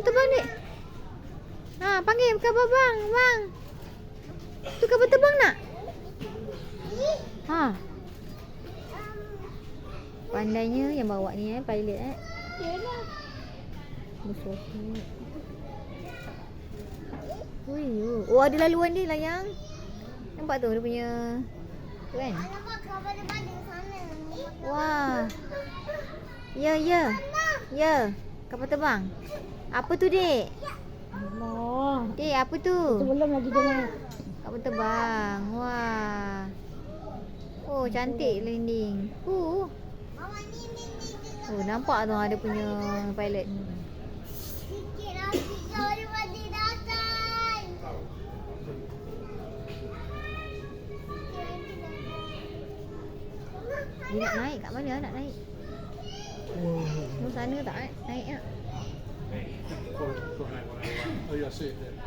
terbang dik. Ha, panggil kapal bang, bang. Tu kapal terbang nak? Ha. Pandainya yang bawa ni pilot Yalah. Besar. Ui, oh ada laluan dia layang. Nampak tu dia punya tu kan? Alamak, kapal terbang di sana. Wah. Ya, ya. Ya. Kapal terbang. Apa tu, Dik? Allah. Dik, apa tu? Itu belum lagi dengar. Kapal terbang. Wah. Oh, cantik landing. Mama ni. Oh, nampak tu ada punya pilot. Sikit lagi kalau mati datang. Dia nak naik kat mana nak naik? Mau sana tak naik tak? Oh, yeah, I see it there.